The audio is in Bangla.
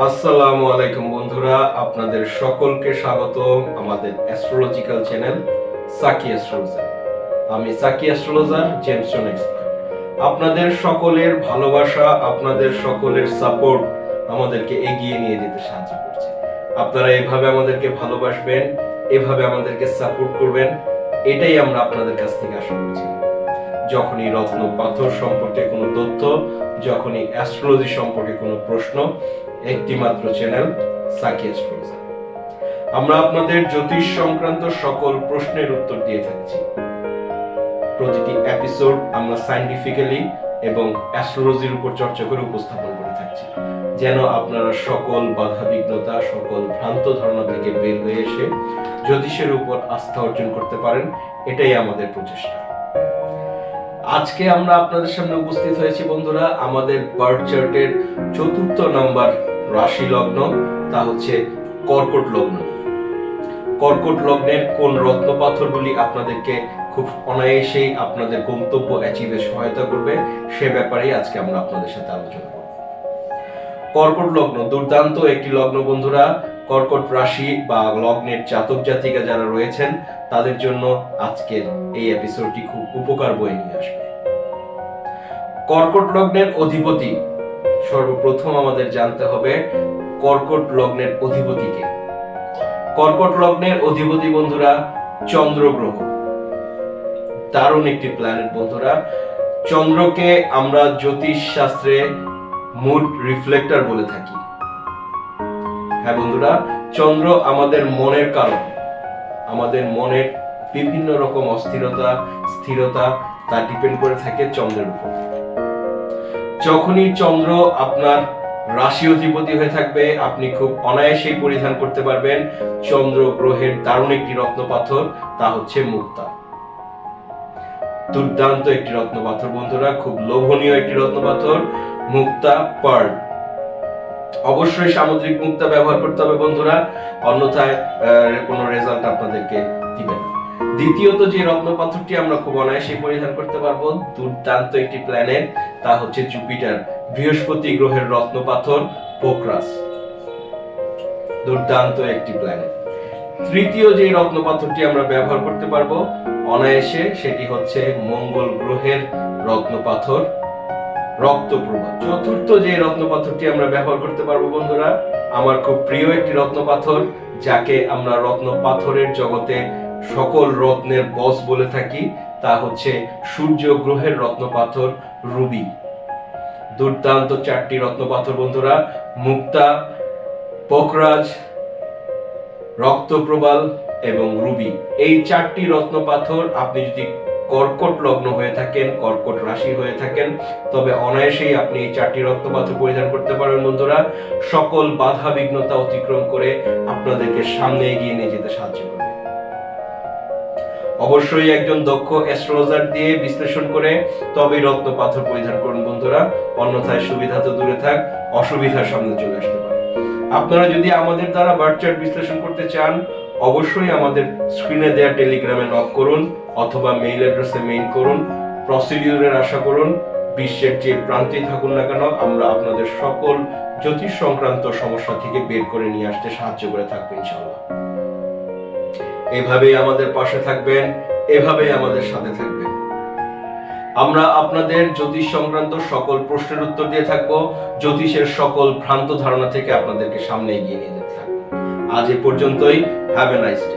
আসসালামু আলাইকুম বন্ধুরা, আপনাদের সকলকে স্বাগত আমাদের অ্যাস্ট্রোলজিক্যাল চ্যানেল সাকি অ্যাস্ট্রোলজার। আমি সাকি অ্যাস্ট্রোলজার জেমসন এক্সপার্ট। আপনাদের সকলের ভালোবাসা, আপনাদের সকলের সাপোর্ট আমাদেরকে এগিয়ে নিয়ে যেতে সাহায্য করছে। আপনারা এভাবে আমাদেরকে ভালোবাসবেন, এভাবে আমাদেরকে সাপোর্ট করবেন, এটাই আমরা আপনাদের কাছ থেকে আশা করছি। যখনই রত্ন পাথর সম্পর্কে কোনো তথ্য, যখনই অ্যাস্ট্রোলজি সম্পর্কে কোনো প্রশ্ন, একটি মাত্র চ্যানেল সাকি অ্যাস্ট্রোলজার। আমরা আপনাদের জ্যোতিষ সংক্রান্ত সকল প্রশ্নের উত্তর দিয়ে থাকছি। প্রতিটি এপিসোড আমরা সায়েন্টিফিক্যালি এবং অ্যাস্ট্রোলজির উপর চর্চা করে উপস্থাপন করে থাকছি, যেন আপনারা সকল বাধাবিঘ্নতা, সকল ভ্রান্ত ধারণা থেকে বের হয়ে এসে জ্যোতিষের উপর আস্থা অর্জন করতে পারেন। এটাই আমাদের প্রচেষ্টা। আজকে আমরা আপনাদের সামনে উপস্থিত হয়েছি বন্ধুরা আমাদের বার্থ চার্টের ৪র্থ নাম্বার রাশি লগ্ন, তা হচ্ছে কর্কট লগ্ন। কর্কট লগ্নের কোন রত্ন পাথরগুলি আপনাদেরকে খুব অনায়াসেই আপনাদের গন্তব্য অ্যাচিভে সহায়তা করবে, সে ব্যাপারেই আজকে আমরা আপনাদের সাথে আলোচনা করব। কর্কট লগ্ন দুর্দান্ত একটি লগ্ন বন্ধুরা। কর্কট রাশি বা লগ্নের জাতক জাতিকা যারা রয়েছেন তাদের জন্য আজকের এই এপিসোডটি খুব উপকার বয়ে নিয়ে আসবে। কর্কট লগ্নের অধিপতি, সর্বপ্রথম আমাদের জানতে হবে কর্কট লগ্নের অধিপতিকে। কর্কট লগ্নের অধিপতি বন্ধুরা চন্দ্র গ্রহ। দারুণ একটি প্ল্যানেট বন্ধুরা। চন্দ্রকে আমরা জ্যোতিষ শাস্ত্রে মুড রিফ্লেক্টর বলে থাকি। হ্যাঁ বন্ধুরা, চন্দ্র আমাদের মনের কারণ। আমাদের মনের বিভিন্ন রকম অস্থিরতা, স্থিরতা তা ডিপেন্ড করে থাকে চন্দ্রের উপর। যখনই চন্দ্র আপনার রাশি অধিপতি হয়ে থাকবে, আপনি খুব অনায়াসেই পরিধান করতে পারবেন চন্দ্র গ্রহের দারুণ একটি রত্ন পাথর, তা হচ্ছে মুক্তা। দুর্দান্ত একটি রত্ন পাথর বন্ধুরা, খুব লোভনীয় একটি রত্ন পাথর মুক্তা পার্ল। অবশ্যই সামুদ্রিক মুক্তা ব্যবহার করতে হবে বন্ধুরা, অন্যথায় কোনো রেজাল্ট আপনাদেরকে দিবে না। দ্বিতীয়ত যে রত্ন পাথরটি আমরা খুব অনায়াসেই পরিধান করতে পারবো, দুর্দান্ত একটি প্ল্যানেট, তা হচ্ছে জুপিটার, বৃহস্পতি গ্রহের রত্ন পাথর পোকরাস। দুর্দান্ত একটি প্ল্যানেট। তৃতীয় যে রত্ন পাথরটি আমরা ব্যবহার করতে পারবো অনায়াসে, সেটি হচ্ছে মঙ্গল গ্রহের রত্ন পাথর রক্তপ্রভা। চতুর্থ যে রত্ন পাথরটি আমরা ব্যবহার করতে পারবো বন্ধুরা, আমার খুব প্রিয় একটি রত্ন পাথর, যাকে আমরা রত্ন পাথরের জগতে সকল রত্নের বস বলে থাকি, তা হচ্ছে সূর্য গ্রহের রত্ন পাথর রুবি। দুর্দান্ত 4টি রত্ন পাথর বন্ধুরা, মুক্তা, পোকরাজ, রক্তপ্রবাল এবং রুবি। এই 4টি রত্ন পাথর আপনি যদি কর্কট লগ্ন হয়ে থাকেন, কর্কট রাশি হয়ে থাকেন, তবে অনায়াসেই আপনি এই 4টি রত্ন পাথর পরিধান করতে পারবেন বন্ধুরা। সকল বাধা বিঘ্নতা অতিক্রম করে আপনাদেরকে সামনে এগিয়ে নিয়ে যেতে সাহায্য করবে। অবশ্যই একজন দক্ষ অ্যাস্ট্রোলজার দিয়ে বিশ্লেষণ করে তবেই রত্ন পাথর পরিধান করুন বন্ধুরা, অন্যথায় সুবিধা তো দূরে থাক, অসুবিধার সামনে চলে আসতে পারে। আপনারা যদি আমাদের দ্বারা বার্থ চার্ট বিশ্লেষণ করতে চান, অবশ্যই আমাদের স্ক্রিনে দেওয়া টেলিগ্রামে নক করুন অথবা মেইল অ্যাড্রেসে মেইল করুন। প্রসিডিউরের আশা করুন, বিশ্বের যে প্রান্তেই থাকুন না কেন, আমরা আপনাদের সকল জ্যোতিষ সংক্রান্ত সমস্যা থেকে বের করে নিয়ে আসতে সাহায্য করে থাকবো ইনশাআল্লাহ। এভাবেই আমাদের পাশে থাকবেন, এভাবেই আমাদের সাথে থাকবেন। আমরা আপনাদের জ্যোতিষ সংক্রান্ত সকল প্রশ্নের উত্তর দিয়ে থাকবো, জ্যোতিষের সকল ভ্রান্ত ধারণা থেকে আপনাদেরকে সামনে এগিয়ে নিয়ে যেতে থাকবো। আজ এ পর্যন্তই। Have a nice day.